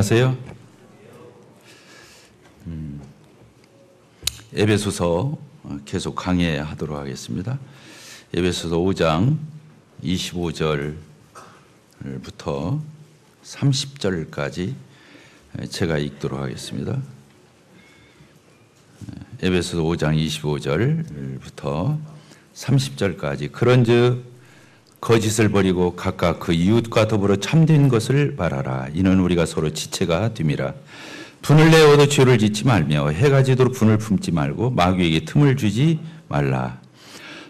안녕하세요. 에베소서 계속 강해하도록 하겠습니다. 에베소서 5장 25절부터 30절까지 제가 읽도록 하겠습니다. 에베소서 5장 25절부터 30절까지. 그런즉 거짓을 버리고 각각 그 이웃과 더불어 참된 것을 말하라. 이는 우리가 서로 지체가 됨이라. 분을 내어도 죄를 짓지 말며 해가 지도록 분을 품지 말고 마귀에게 틈을 주지 말라.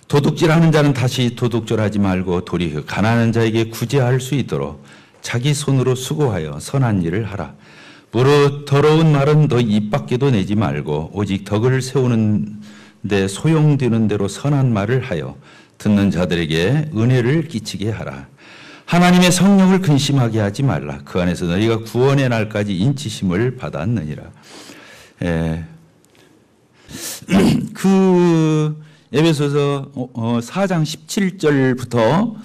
도둑질하는 자는 다시 도둑질하지 말고 도리어 가난한 자에게 구제할 수 있도록 자기 손으로 수고하여 선한 일을 하라. 무릇 더러운 말은 너 입 밖에도 내지 말고 오직 덕을 세우는 데 소용되는 대로 선한 말을 하여 듣는 자들에게 은혜를 끼치게 하라. 하나님의 성령을 근심하게 하지 말라. 그 안에서 너희가 구원의 날까지 인치심을 받았느니라. 그 에베소서 4장 17절부터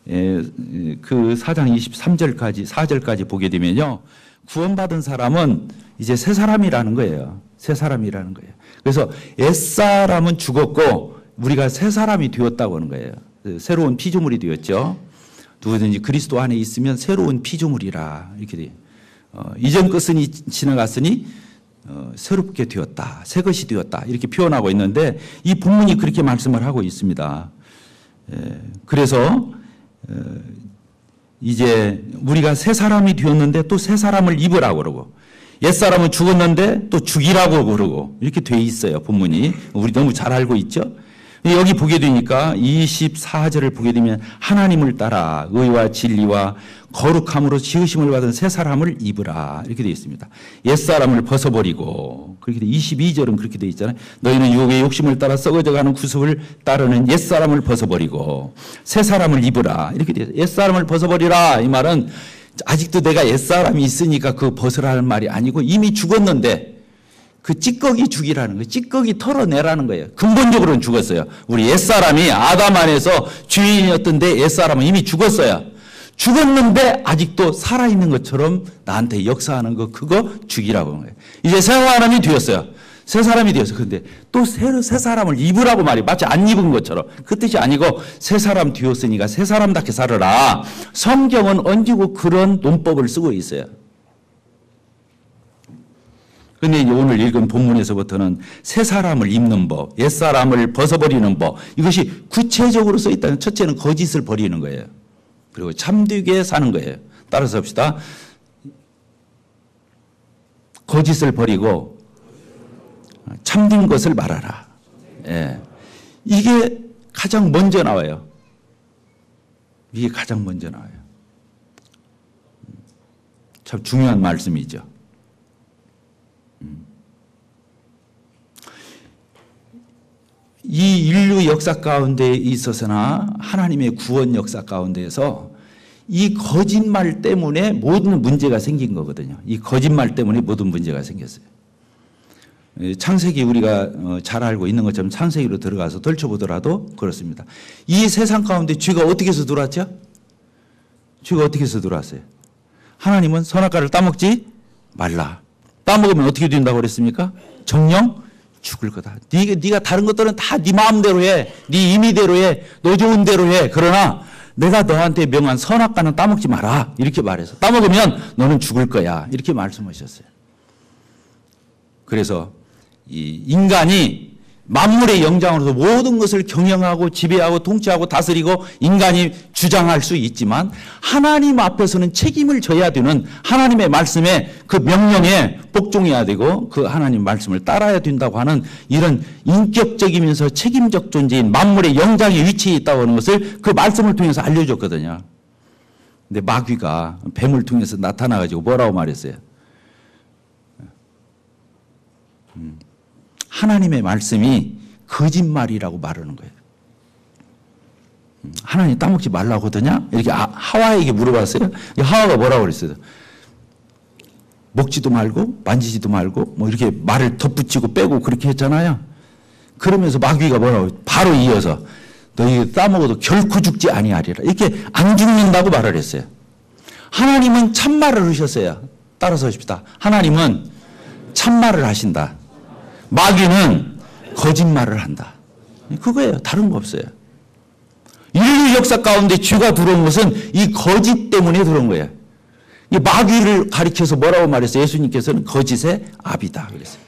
그 4장 23절까지 4절까지 보게 되면요, 구원받은 사람은 이제 새 사람이라는 거예요. 새 사람이라는 거예요. 그래서 옛사람은 죽었고 우리가 새 사람이 되었다고 하는 거예요. 새로운 피조물이 되었죠. 누구든지 그리스도 안에 있으면 새로운 피조물이라 이렇게 돼요. 이전 것은 지나갔으니 새롭게 되었다, 새 것이 되었다 이렇게 표현하고 있는데 이 본문이 그렇게 말씀을 하고 있습니다. 그래서 이제 우리가 새 사람이 되었는데 또 새 사람을 입으라고 그러고, 옛사람은 죽었는데 또 죽이라고 그러고 이렇게 돼 있어요. 본문이 우리 너무 잘 알고 있죠. 여기 보게 되니까 24절을 보게 되면 하나님을 따라 의와 진리와 거룩함으로 지으심을 받은 새 사람을 입으라 이렇게 되어 있습니다. 옛사람을 벗어버리고, 그렇게 돼 22절은 그렇게 되어 있잖아요. 너희는 유혹의 욕심을 따라 썩어져가는 구습을 따르는 옛사람을 벗어버리고 새 사람을 입으라 이렇게 되어 있어요. 옛사람을 벗어버리라 이 말은 아직도 내가 옛사람이 있으니까 그 벗으라는 말이 아니고 이미 죽었는데 그 찌꺼기 죽이라는 거예요. 찌꺼기 털어내라는 거예요. 근본적으로는 죽었어요. 우리 옛사람이 아담 안에서 주인이었던데 옛사람은 이미 죽었어요. 죽었는데 아직도 살아있는 것처럼 나한테 역사하는 거, 그거 죽이라고 하는 거예요. 이제 새 사람이 되었어요. 새 사람이 되었어요. 그런데 또 새 사람을 입으라고 말이 마치 안 입은 것처럼, 그 뜻이 아니고 새 사람 되었으니까 새 사람답게 살아라. 성경은 언제고 그런 논법을 쓰고 있어요. 그런데 오늘 읽은 본문에서부터는 새 사람을 입는 법, 옛 사람을 벗어버리는 법, 이것이 구체적으로 써 있다는. 첫째는 거짓을 버리는 거예요. 그리고 참되게 사는 거예요. 따라서 합시다. 거짓을 버리고 참된 것을 말하라. 예. 이게 가장 먼저 나와요. 이게 가장 먼저 나와요. 참 중요한 말씀이죠. 이 인류 역사 가운데 있어서나 하나님의 구원 역사 가운데에서 이 거짓말 때문에 모든 문제가 생긴 거거든요. 이 거짓말 때문에 모든 문제가 생겼어요. 창세기 우리가 잘 알고 있는 것처럼 창세기로 들어가서 덜쳐보더라도 그렇습니다. 이 세상 가운데 죄가 어떻게 해서 들어왔죠? 죄가 어떻게 해서 들어왔어요? 하나님은 선악과를 따먹지 말라. 따먹으면 어떻게 된다고 그랬습니까? 정령 죽을 거다. 네가 다른 것들은 다 네 마음대로 해, 네 임의대로 해, 너 좋은 대로 해. 그러나 내가 너한테 명한 선악과는 따먹지 마라 이렇게 말해서, 따먹으면 너는 죽을 거야 이렇게 말씀하셨어요. 그래서 이 인간이 만물의 영장으로서 모든 것을 경영하고 지배하고 통치하고 다스리고 인간이 주장할 수 있지만 하나님 앞에서는 책임을 져야 되는 하나님의 말씀에, 그 명령에 복종해야 되고 그 하나님 말씀을 따라야 된다고 하는 이런 인격적이면서 책임적 존재인 만물의 영장의 위치에 있다고 하는 것을 그 말씀을 통해서 알려줬거든요. 근데 마귀가 뱀을 통해서 나타나가지고 뭐라고 말했어요? 하나님의 말씀이 거짓말이라고 말하는 거예요. 하나님 따먹지 말라고 하더냐? 이렇게 하와에게 물어봤어요. 하와가 뭐라고 그랬어요? 먹지도 말고 만지지도 말고 뭐 이렇게 말을 덧붙이고 빼고 그렇게 했잖아요. 그러면서 마귀가 뭐라고 바로 이어서 너희 따먹어도 결코 죽지 아니하리라 이렇게 안 죽는다고 말을 했어요. 하나님은 참말을 하셨어요. 따라서 하십시다. 하나님은 참말을 하신다. 마귀는 거짓말을 한다. 그거예요. 다른 거 없어요. 인류 역사 가운데 죄가 들어온 것은 이 거짓 때문에 들어온 거예요. 이 마귀를 가리켜서 뭐라고 말했어요? 예수님께서는 거짓의 아비다 그랬어요.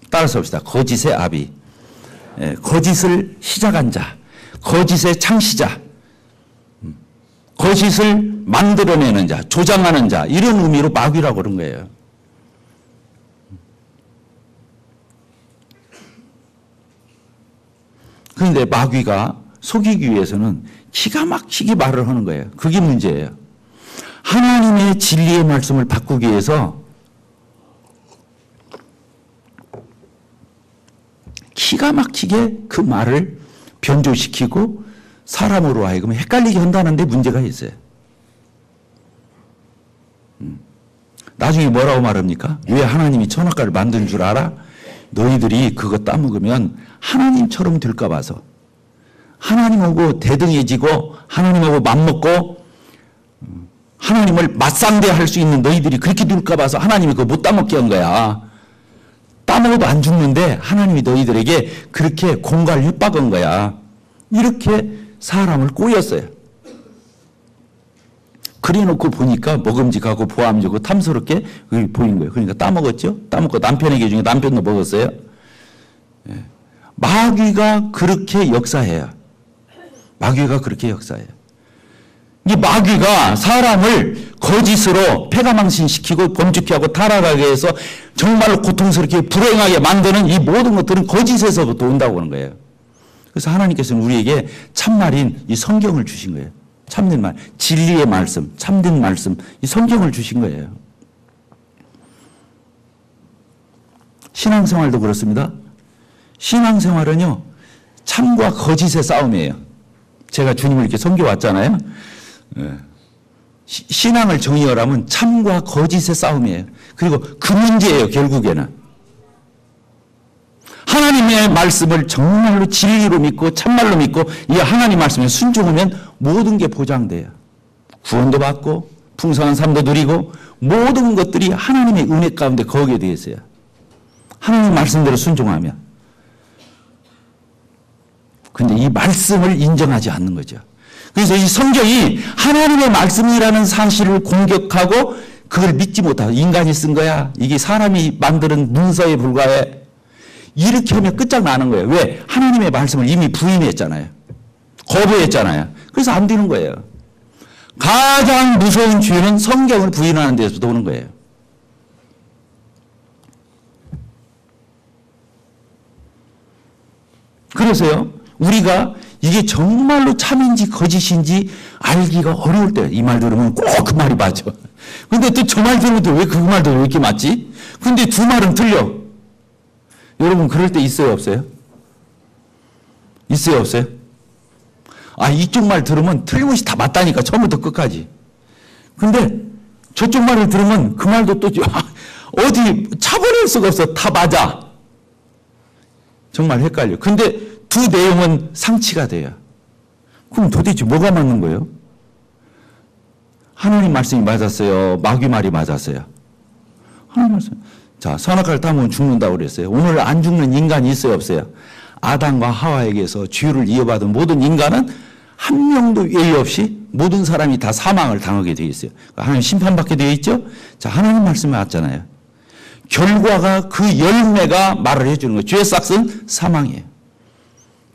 따라서 합시다. 거짓의 아비. 거짓을 시작한 자, 거짓의 창시자, 거짓을 만들어내는 자, 조장하는 자, 이런 의미로 마귀라고 그런 거예요. 그런데 마귀가 속이기 위해서는 기가 막히게 말을 하는 거예요. 그게 문제예요. 하나님의 진리의 말씀을 바꾸기 위해서 기가 막히게 그 말을 변조시키고 사람으로 하여금 헷갈리게 한다는 데 문제가 있어요. 나중에 뭐라고 말합니까? 왜 하나님이 천하과를 만든 줄 알아? 너희들이 그거 따먹으면 하나님처럼 될까 봐서. 하나님하고 대등해지고 하나님하고 맞먹고 하나님을 맞상대할 수 있는 너희들이 그렇게 될까 봐서 하나님이 그거 못 따먹게 한 거야. 따먹어도 안 죽는데 하나님이 너희들에게 그렇게 공갈을 협박한 거야. 이렇게 사람을 꼬였어요. 그래놓고 보니까 먹음직하고 보암직하고 탐스럽게 보인 거예요. 그러니까 따먹었죠. 따먹고 남편에게 중에 남편도 먹었어요. 마귀가 그렇게 역사해요. 마귀가 그렇게 역사해요. 이 마귀가 사람을 거짓으로 패가망신시키고 범죄케 하고 타락하게 해서 정말로 고통스럽게 불행하게 만드는 이 모든 것들은 거짓에서부터 온다고 하는 거예요. 그래서 하나님께서는 우리에게 참말인 이 성경을 주신 거예요. 참된 말, 진리의 말씀, 참된 말씀, 이 성경을 주신 거예요. 신앙생활도 그렇습니다. 신앙생활은요, 참과 거짓의 싸움이에요. 제가 주님을 이렇게 섬겨왔잖아요. 신앙을 정의하라면 참과 거짓의 싸움이에요. 그리고 그 문제예요, 결국에는. 하나님의 말씀을 정말로 진리로 믿고 참말로 믿고 이 하나님 말씀에 순종하면 모든 게 보장돼요. 구원도 받고 풍성한 삶도 누리고 모든 것들이 하나님의 은혜 가운데 거기에 되어 있어요. 하나님 말씀대로 순종하면. 근데 이 말씀을 인정하지 않는 거죠. 그래서 이 성경이 하나님의 말씀이라는 사실을 공격하고 그걸 믿지 못하고 인간이 쓴 거야. 이게 사람이 만드는 문서에 불과해. 이렇게 하면 끝장나는 거예요. 왜? 하나님의 말씀을 이미 부인했잖아요. 거부했잖아요. 그래서 안 되는 거예요. 가장 무서운 죄는 성경을 부인하는 데서부터 오는 거예요. 그래서요, 우리가 이게 정말로 참인지 거짓인지 알기가 어려울 때 이 말 들으면 꼭 그 말이 맞아. 근데 또 저 말 들으면 왜 그 말도 왜 이렇게 맞지? 근데 두 말은 틀려. 여러분 그럴 때 있어요, 없어요? 있어요, 없어요? 아, 이쪽 말 들으면 틀림없이 다 맞다니까, 처음부터 끝까지. 근데 저쪽 말을 들으면 그 말도 또 어디 차버릴 수가 없어. 다 맞아. 정말 헷갈려. 근데 두 내용은 상치가 돼요. 그럼 도대체 뭐가 맞는 거예요? 하나님 말씀이 맞았어요? 마귀 말이 맞았어요? 하나님 말씀. 자, 선악과를 따먹으면 죽는다고 그랬어요. 오늘 안 죽는 인간이 있어요, 없어요? 아담과 하와에게서 죄를 이어받은 모든 인간은 한 명도 예의 없이 모든 사람이 다 사망을 당하게 되어 있어요. 하나님 심판받게 되어 있죠? 자, 하나님 말씀이 맞잖아요. 결과가 그 열매가 말을 해주는 거예요. 죄의 싹은 사망이에요.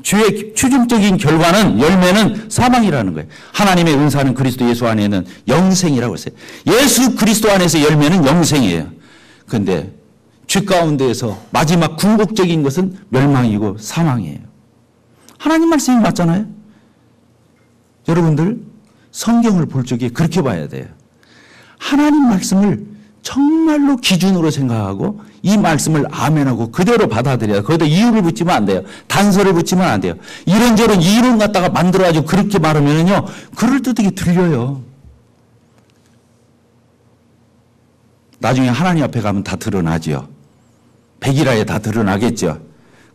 죄의 최종적인 결과는 열매는 사망이라는 거예요. 하나님의 은사는 그리스도 예수 안에는 영생이라고 했어요. 예수 그리스도 안에서 열매는 영생이에요. 그런데 죄 가운데에서 마지막 궁극적인 것은 멸망이고 사망이에요. 하나님 말씀이 맞잖아요. 여러분들 성경을 볼 적에 그렇게 봐야 돼요. 하나님 말씀을 정말로 기준으로 생각하고 이 말씀을 아멘하고 그대로 받아들여야 거기다 이유를 붙이면 안 돼요. 단서를 붙이면 안 돼요. 이런저런 이론 갖다가 만들어가지고 그렇게 말하면요 그럴듯하게 들려요. 나중에 하나님 앞에 가면 다 드러나죠. 백일하에 다 드러나겠죠.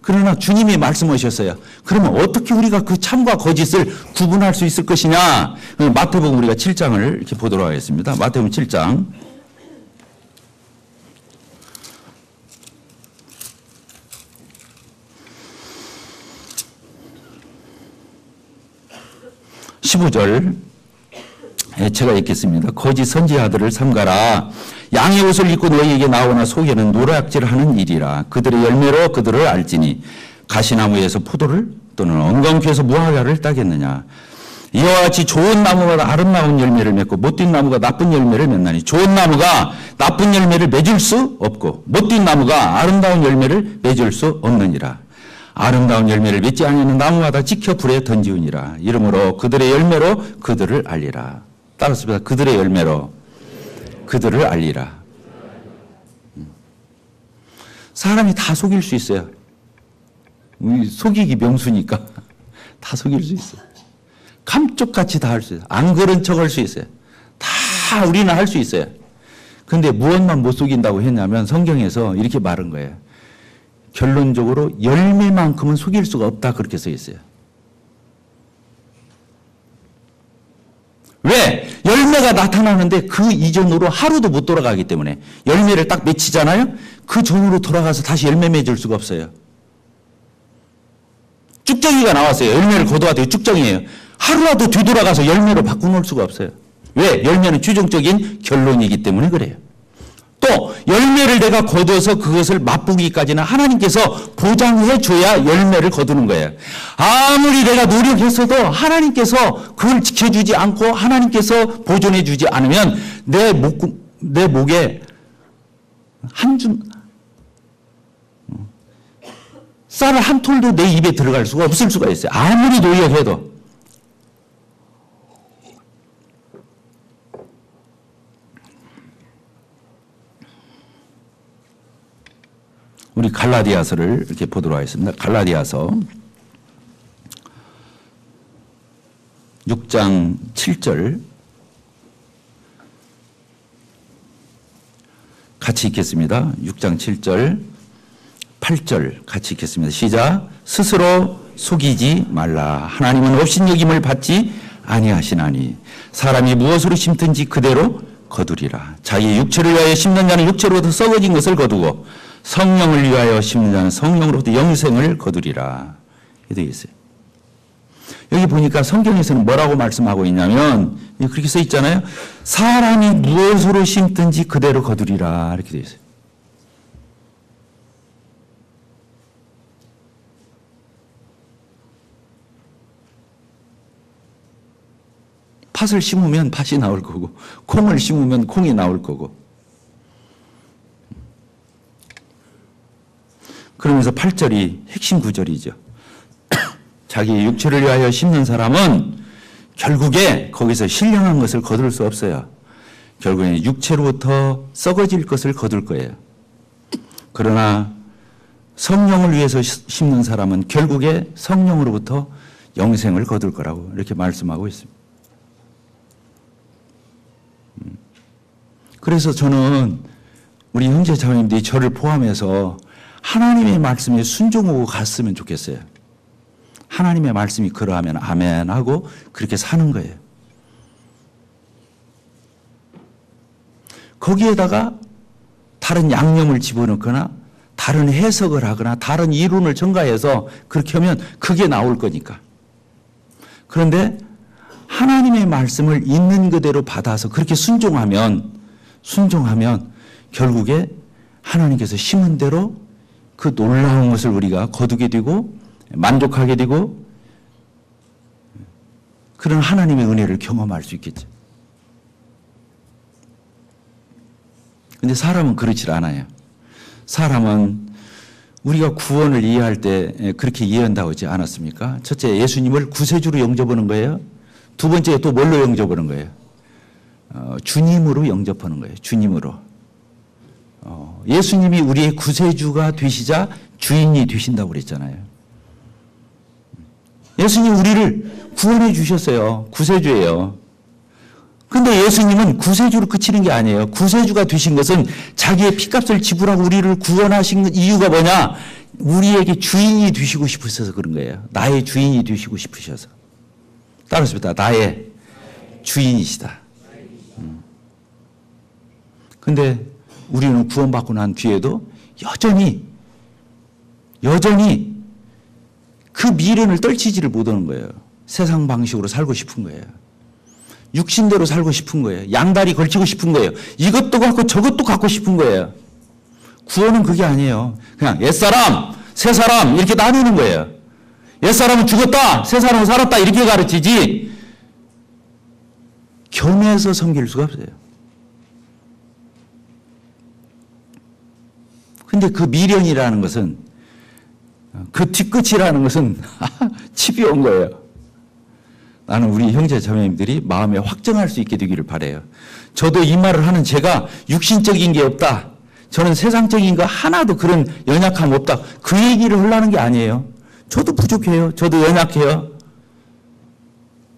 그러나 주님이 말씀하셨어요. 그러면 어떻게 우리가 그 참과 거짓을 구분할 수 있을 것이냐. 마태복음 우리가 7장을 이렇게 보도록 하겠습니다. 마태복음 7장. 15절 제가 읽겠습니다. 거짓 선지자들을 삼가라. 양의 옷을 입고 너희에게 나오나 속에는 노략질하는 일이라. 그들의 열매로 그들을 알지니 가시나무에서 포도를 또는 엉겅퀴에서 무화과를 따겠느냐. 이와 같이 좋은 나무가 아름다운 열매를 맺고 못된 나무가 나쁜 열매를 맺나니 좋은 나무가 나쁜 열매를 맺을 수 없고 못된 나무가 아름다운 열매를 맺을 수 없느니라. 아름다운 열매를 맺지 아니하는 나무마다 지켜 불에 던지우니라. 이러므로 그들의 열매로 그들을 알리라. 따라서 그들의 열매로 그들을 알리라. 사람이 다 속일 수 있어요. 속이기 명수니까 다 속일 수 있어요. 감쪽같이 다 할 수 있어요. 안 그런 척 할 수 있어요. 다 우리는 할 수 있어요. 근데 무엇만 못 속인다고 했냐면 성경에서 이렇게 말한 거예요. 결론적으로 열매만큼은 속일 수가 없다 그렇게 써 있어요. 왜? 열매가 나타나는데 그 이전으로 하루도 못 돌아가기 때문에 열매를 딱 맺히잖아요. 그 전으로 돌아가서 다시 열매 맺을 수가 없어요. 쭉정이가 나왔어요. 열매를 거두어도 쭉정이에요. 하루라도 뒤돌아가서 열매로 바꿔놓을 수가 없어요. 왜? 열매는 최종적인 결론이기 때문에 그래요. 또 열매를 내가 거두어서 그것을 맛보기까지는 하나님께서 보장해 줘야 열매를 거두는 거예요. 아무리 내가 노력했어도 하나님께서 그걸 지켜주지 않고 하나님께서 보존해 주지 않으면 내 목에 쌀을 한 톨도 내 입에 들어갈 수가 없을 수가 있어요. 아무리 노력해도. 우리 갈라디아서를 이렇게 보도록 하겠습니다. 갈라디아서 6장 7절 같이 읽겠습니다. 6장 7절 8절 같이 읽겠습니다. 시작. 스스로 속이지 말라. 하나님은 업신여김을 받지 아니하시나니 사람이 무엇으로 심든지 그대로 거두리라. 자기의 육체를 위하여 심는 자는 육체로부터 썩어진 것을 거두고 성령을 위하여 심는 자는 성령으로부터 영생을 거두리라. 이렇게 되어 있어요. 여기 보니까 성경에서는 뭐라고 말씀하고 있냐면 그렇게 써 있잖아요. 사람이 무엇으로 심든지 그대로 거두리라. 이렇게 되어 있어요. 팥을 심으면 팥이 나올 거고 콩을 심으면 콩이 나올 거고. 그러면서 8절이 핵심 구절이죠. 자기 육체를 위하여 심는 사람은 결국에 거기서 신령한 것을 거둘 수 없어요. 결국에 육체로부터 썩어질 것을 거둘 거예요. 그러나 성령을 위해서 심는 사람은 결국에 성령으로부터 영생을 거둘 거라고 이렇게 말씀하고 있습니다. 그래서 저는 우리 형제 자매님들이 저를 포함해서 하나님의 말씀에 순종하고 갔으면 좋겠어요. 하나님의 말씀이 그러하면 아멘 하고 그렇게 사는 거예요. 거기에다가 다른 양념을 집어넣거나 다른 해석을 하거나 다른 이론을 첨가해서 그렇게 하면 그게 나올 거니까. 그런데 하나님의 말씀을 있는 그대로 받아서 그렇게 순종하면 결국에 하나님께서 심은 대로 그 놀라운 것을 우리가 거두게 되고 만족하게 되고 그런 하나님의 은혜를 경험할 수 있겠죠. 그런데 사람은 그렇지 않아요. 사람은 우리가 구원을 이해할 때 그렇게 이해한다고 하지 않았습니까? 첫째, 예수님을 구세주로 영접하는 거예요. 두 번째, 또 뭘로 영접하는 거예요? 주님으로 영접하는 거예요. 주님으로. 예수님이 우리의 구세주가 되시자 주인이 되신다고 그랬잖아요. 예수님 우리를 구원해 주셨어요. 구세주예요. 근데 예수님은 구세주로 그치는 게 아니에요. 구세주가 되신 것은 자기의 피값을 지불하고 우리를 구원하신 이유가 뭐냐? 우리에게 주인이 되시고 싶으셔서 그런 거예요. 나의 주인이 되시고 싶으셔서. 따라서 나의 주인이시다. 근데 우리는 구원받고 난 뒤에도 여전히 그 미련을 떨치지를 못하는 거예요. 세상 방식으로 살고 싶은 거예요. 육신대로 살고 싶은 거예요. 양다리 걸치고 싶은 거예요. 이것도 갖고 저것도 갖고 싶은 거예요. 구원은 그게 아니에요. 그냥 옛사람, 새사람 이렇게 나누는 거예요. 옛사람은 죽었다, 새사람은 살았다 이렇게 가르치지 겸해서 섬길 수가 없어요. 근데 그 미련이라는 것은, 그 뒤끝이라는 것은 집이 온 거예요. 나는 우리 형제 자매님들이 마음에 확정할 수 있게 되기를 바라요. 저도 이 말을 하는 제가 육신적인 게 없다, 저는 세상적인 거 하나도 그런 연약함 없다, 그 얘기를 하려는 게 아니에요. 저도 부족해요. 저도 연약해요.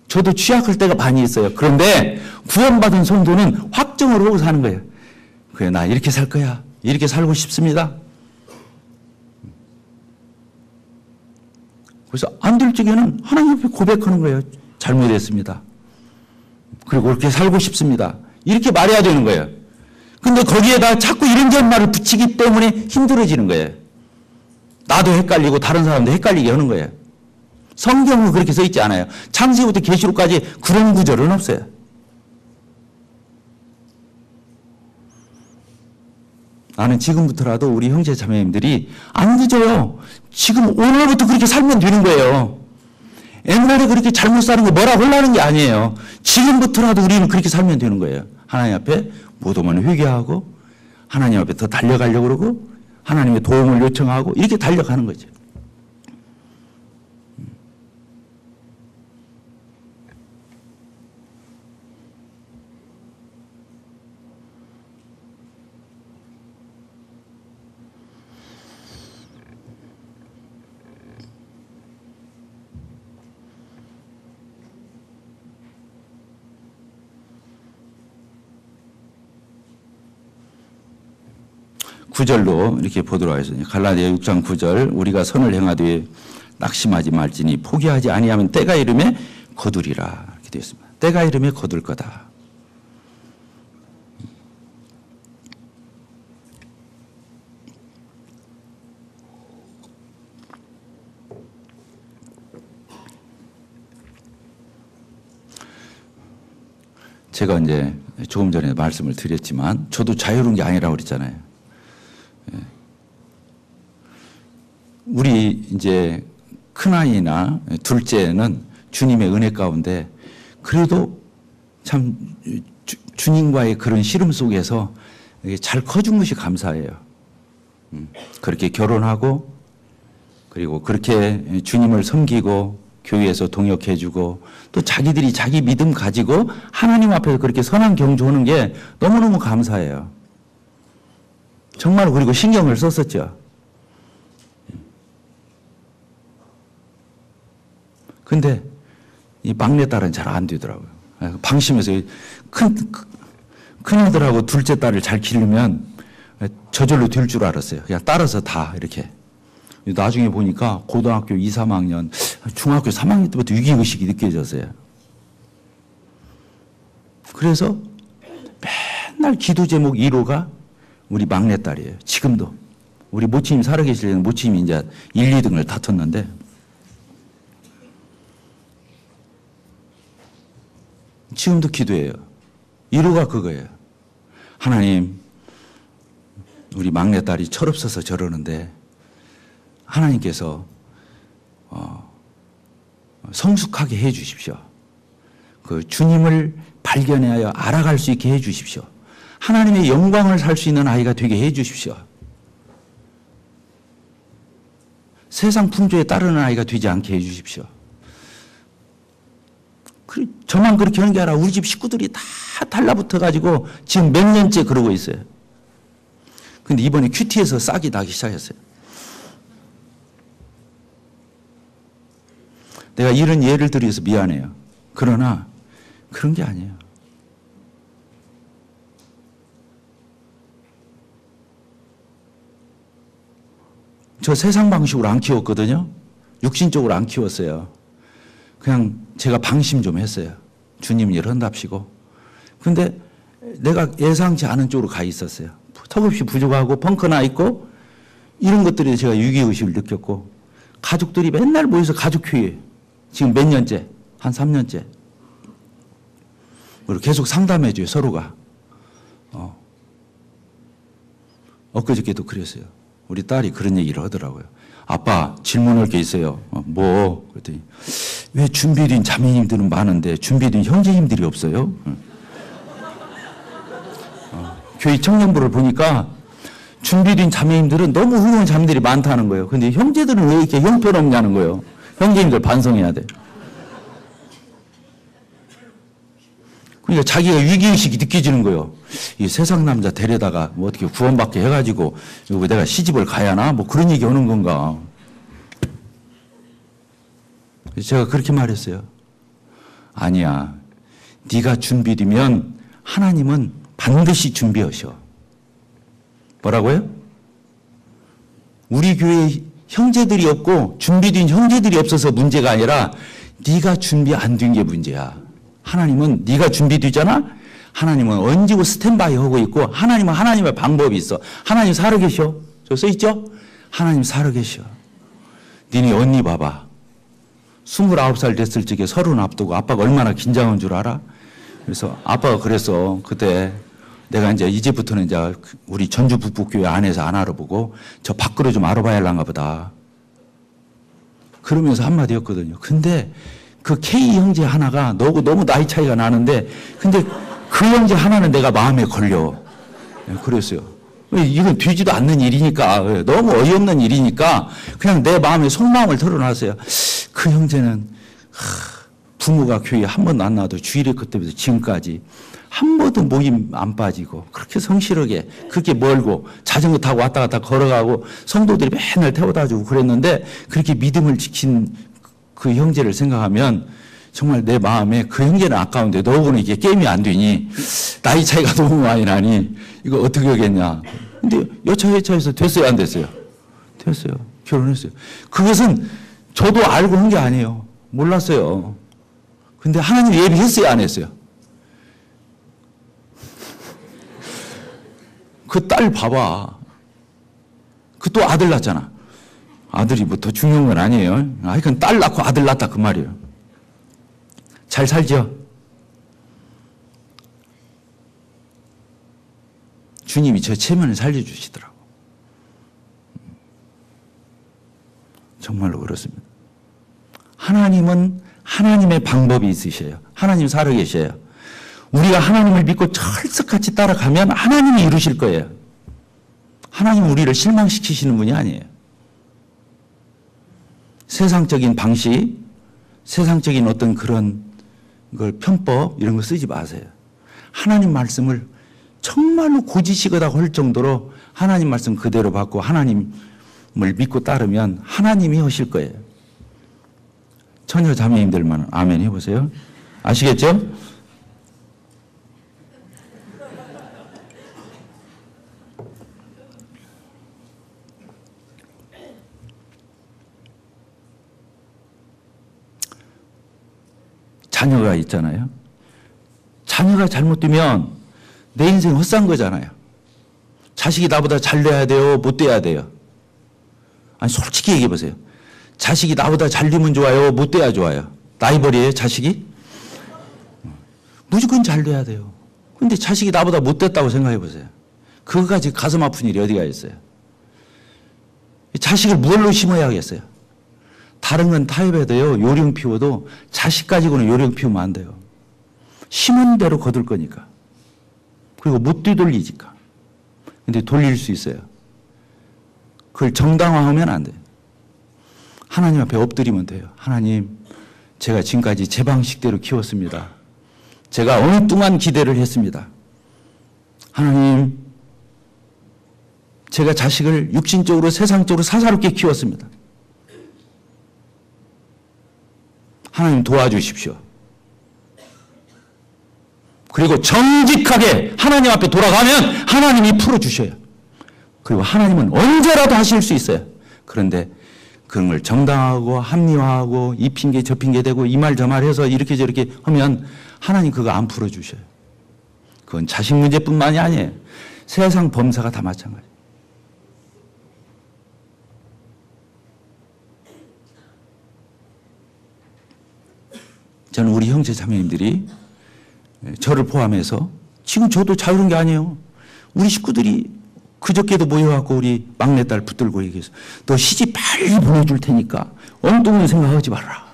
저도 취약할 때가 많이 있어요. 그런데 구원받은 성도는 확정을 하고 사는 거예요. 그래, 나 이렇게 살 거야. 이렇게 살고 싶습니다. 그래서 안 될 적에는 하나님 앞에 고백하는 거예요. 잘못했습니다. 그리고 그렇게 살고 싶습니다. 이렇게 말해야 되는 거예요. 근데 거기에다 자꾸 이런저런 말을 붙이기 때문에 힘들어지는 거예요. 나도 헷갈리고 다른 사람도 헷갈리게 하는 거예요. 성경은 그렇게 써 있지 않아요. 창세기부터 계시록까지 그런 구절은 없어요. 나는 지금부터라도 우리 형제 자매님들이 안 늦어요. 지금 오늘부터 그렇게 살면 되는 거예요. 옛날에 그렇게 잘못 사는 거 뭐라고 하려는 게 아니에요. 지금부터라도 우리는 그렇게 살면 되는 거예요. 하나님 앞에 무도만 회개하고 하나님 앞에 더 달려가려고 그러고 하나님의 도움을 요청하고 이렇게 달려가는 거죠. 구절로 이렇게 보도록 하겠습니다. 갈라디아 6장 9절, 우리가 선을 행하되 낙심하지 말지니 포기하지 아니하면 때가 이름에 거두리라, 이렇게 되어 있습니다. 때가 이름에 거둘 거다. 제가 이제 조금 전에 말씀을 드렸지만 저도 자유로운 게 아니라고 그랬잖아요. 우리 이제 큰아이나 둘째는 주님의 은혜 가운데 그래도 참 주님과의 그런 씨름 속에서 잘 커준 것이 감사해요. 그렇게 결혼하고 그리고 그렇게 주님을 섬기고 교회에서 동역해주고 또 자기들이 자기 믿음 가지고 하나님 앞에서 그렇게 선한 경주하는 게 너무너무 감사해요. 정말 그리고 신경을 썼었죠. 근데 이 막내딸은 잘 안 되더라고요. 방심해서 큰아들하고 둘째 딸을 잘 기르면 저절로 될 줄 알았어요. 그냥 따라서 다 이렇게. 나중에 보니까 고등학교 2, 3학년, 중학교 3학년 때부터 위기의식이 느껴졌어요. 그래서 맨날 기도 제목 1호가 우리 막내딸이에요. 지금도. 우리 모친님 살아계실 때는 모친님이 이제 1, 2등을 다퉜는데 지금도 기도해요. 1호가 그거예요. 하나님, 우리 막내딸이 철없어서 저러는데 하나님께서 성숙하게 해 주십시오. 그 주님을 발견하여 알아갈 수 있게 해 주십시오. 하나님의 영광을 살 수 있는 아이가 되게 해 주십시오. 세상 풍조에 따르는 아이가 되지 않게 해 주십시오. 저만 그렇게 하는 게 아니라 우리 집 식구들이 다 달라붙어가지고 지금 몇 년째 그러고 있어요. 근데 이번에 큐티에서 싹이 나기 시작했어요. 내가 이런 예를 들어서 미안해요. 그러나 그런 게 아니에요. 저 세상 방식으로 안 키웠거든요. 육신적으로 안 키웠어요. 그냥 제가 방심 좀 했어요. 주님 일 한답시고. 근데 내가 예상치 않은 쪽으로 가 있었어요. 턱없이 부족하고 펑크나 있고 이런 것들에 제가 위기의식을 느꼈고 가족들이 맨날 모여서 가족회의 지금 몇 년째 한 3년째. 그리고 계속 상담해줘요, 서로가. 엊그저께도 그랬어요. 우리 딸이 그런 얘기를 하더라고요. 아빠, 질문할 게 있어요. 뭐? 그랬더니, 왜 준비된 자매님들은 많은데 준비된 형제님들이 없어요? 교회 청년부를 보니까 준비된 자매님들은 너무 훌륭한 자매들이 많다는 거예요. 근데 형제들은 왜 이렇게 형편없냐는 거예요. 형제님들 반성해야 돼. 그러니까 자기가 위기의식이 느껴지는 거예요. 이 세상 남자 데려다가 뭐 어떻게 구원받게 해가지고 이거 내가 시집을 가야 하나? 뭐 그런 얘기 하는 건가. 제가 그렇게 말했어요. 아니야. 네가 준비되면 하나님은 반드시 준비하셔. 뭐라고요? 우리 교회에 형제들이 없고 준비된 형제들이 없어서 문제가 아니라 네가 준비 안 된 게 문제야. 하나님은 네가 준비되잖아? 하나님은 언제고 스탠바이 하고 있고 하나님은 하나님의 방법이 있어. 하나님 살아계셔. 저 써있죠? 하나님 살아계셔. 니네 언니 봐봐. 29살 됐을 적에 30 앞두고 아빠가 얼마나 긴장한 줄 알아? 그래서 아빠가 그랬어. 그때 내가 이제부터는 우리 전주 북북교회 안에서 안 알아보고 저 밖으로 좀 알아봐야 할란가 보다. 그러면서 한마디 였거든요. 근데 그 K 형제 하나가 너무 나이 차이가 나는데 근데 그 형제 하나는 내가 마음에 걸려. 그랬어요. 이건 되지도 않는 일이니까 너무 어이없는 일이니까 그냥 내 마음의 속마음을 털어놨어요. 그 형제는 부모가 교회에 한 번도 안 나와도 주일에 그때부터 지금까지 한 번도 모임 안 빠지고 그렇게 성실하게 그렇게 멀고 자전거 타고 왔다 갔다 걸어가고 성도들이 맨날 태워다 주고 그랬는데 그렇게 믿음을 지킨 그 형제를 생각하면 정말 내 마음에 그 형제는 아까운데 너하고는 이게 게임이 안 되니 나이 차이가 너무 많이 나니 이거 어떻게 하겠냐. 근데 여차여차해서 됐어요, 안 됐어요? 됐어요. 결혼했어요. 그것은 저도 알고 한 게 아니에요. 몰랐어요. 근데 하나님 예비했어요, 안 했어요? 그 딸 봐봐. 그 또 아들 낳잖아. 아들이 뭐 더 중요한 건 아니에요. 하여간 딸 낳고 아들 낳았다 그 말이에요. 잘 살죠? 주님이 저 체면을 살려주시더라고. 정말로 그렇습니다. 하나님은 하나님의 방법이 있으셔요. 하나님 살아계셔요. 우리가 하나님을 믿고 철석같이 따라가면 하나님이 이루실 거예요. 하나님은 우리를 실망시키시는 분이 아니에요. 세상적인 방식, 세상적인 어떤 그런 걸 편법 이런 거 쓰지 마세요. 하나님 말씀을 정말로 고지식하다고 할 정도로 하나님 말씀 그대로 받고 하나님을 믿고 따르면 하나님이 하실 거예요. 처녀 자매님들만 아멘 해보세요. 아시겠죠? 자녀가 있잖아요. 자녀가 잘못되면 내 인생 헛산 거잖아요. 자식이 나보다 잘 돼야 돼요? 못 돼야 돼요? 아니 솔직히 얘기해 보세요. 자식이 나보다 잘 되면 좋아요? 못 돼야 좋아요? 라이벌이에요 자식이? 무조건 잘 돼야 돼요. 근데 자식이 나보다 못 됐다고 생각해 보세요. 그거까지 가슴 아픈 일이 어디가 있어요? 자식을 무엇로 심어야겠어요? 다른 건 타협해도요, 요령 피워도 자식 가지고는 요령 피우면 안 돼요. 심은 대로 거둘 거니까. 그리고 못 뒤돌리니까. 근데 돌릴 수 있어요. 그걸 정당화하면 안 돼요. 하나님 앞에 엎드리면 돼요. 하나님, 제가 지금까지 제 방식대로 키웠습니다. 제가 엉뚱한 기대를 했습니다. 하나님, 제가 자식을 육신적으로 세상적으로 사사롭게 키웠습니다. 하나님 도와주십시오. 그리고 정직하게 하나님 앞에 돌아가면 하나님이 풀어주셔요. 그리고 하나님은 언제라도 하실 수 있어요. 그런데 그런 걸 정당하고 합리화하고 이 핑계 저 핑계 대고 이 말 저 말 해서 이렇게 저렇게 하면 하나님 그거 안 풀어주셔요. 그건 자식 문제뿐만이 아니에요. 세상 범사가 다 마찬가지예요. 저는 우리 형제 자매님들이 저를 포함해서 지금 저도 자유로운 게 아니에요. 우리 식구들이 그저께도 모여갖고 우리 막내딸 붙들고 얘기해서 너 시집 빨리 보내줄 테니까 엉뚱한 생각하지 마라.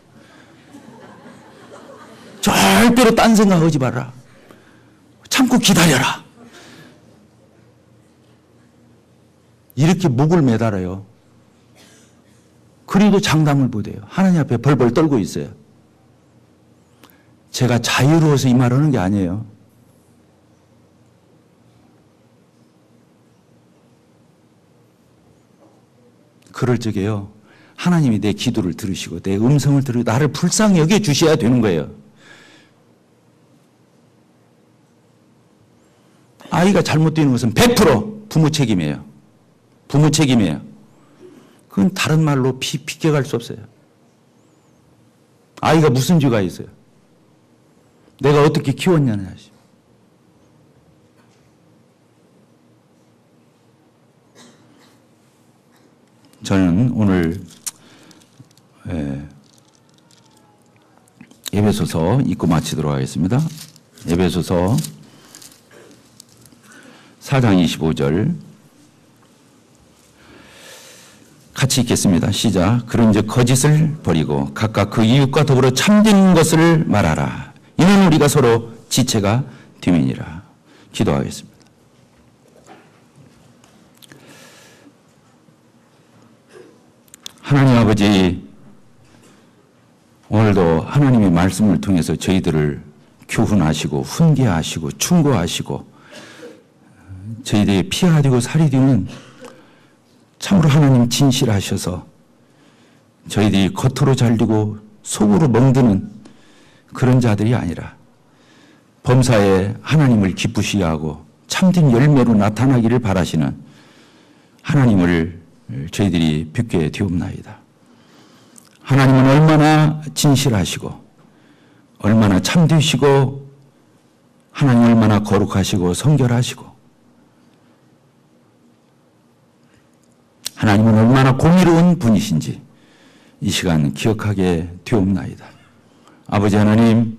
절대로 딴 생각하지 마라. 참고 기다려라. 이렇게 목을 매달아요. 그래도 장담을 못해요. 하나님 앞에 벌벌 떨고 있어요. 제가 자유로워서 이 말 하는 게 아니에요. 그럴 적에요. 하나님이 내 기도를 들으시고 내 음성을 들으고 나를 불쌍히 여겨 주셔야 되는 거예요. 아이가 잘못되는 것은 100% 부모 책임이에요. 부모 책임이에요. 그건 다른 말로 비껴갈 수 없어요. 아이가 무슨 죄가 있어요? 내가 어떻게 키웠냐는話. 저는 오늘 에베소서 읽고 마치도록 하겠습니다. 에베소서 4장 25절 같이 읽겠습니다. 시작. 그런즉 거짓을 버리고 각각 그 이웃과 더불어 참된 것을 말하라. 이는 우리가 서로 지체가 됨이니라. 기도하겠습니다. 하나님 아버지, 오늘도 하나님의 말씀을 통해서 저희들을 교훈하시고 훈계하시고 충고하시고 저희들이 피가 되고 살이 되는 참으로 하나님 진실하셔서 저희들이 겉으로 잘되고 속으로 멍드는 그런 자들이 아니라 범사에 하나님을 기쁘시게 하고 참된 열매로 나타나기를 바라시는 하나님을 저희들이 뵙게 되옵나이다. 하나님은 얼마나 진실하시고 얼마나 참되시고 하나님 얼마나 거룩하시고 성결하시고 하나님은 얼마나 공의로운 분이신지 이 시간 기억하게 되옵나이다. 아버지 하나님,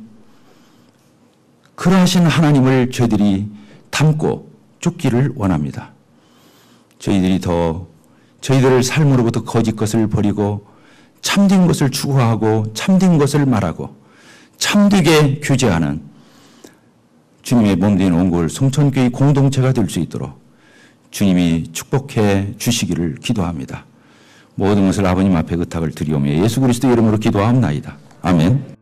그러하신 하나님을 저희들이 닮고 쫓기를 원합니다. 저희들이 더 저희들의 삶으로부터 거짓 것을 버리고 참된 것을 추구하고 참된 것을 말하고 참되게 교제하는 주님의 몸된 온골 송천교회 공동체가 될 수 있도록 주님이 축복해 주시기를 기도합니다. 모든 것을 아버님 앞에 의탁을 드리오며 예수 그리스도 이름으로 기도하옵나이다. 아멘.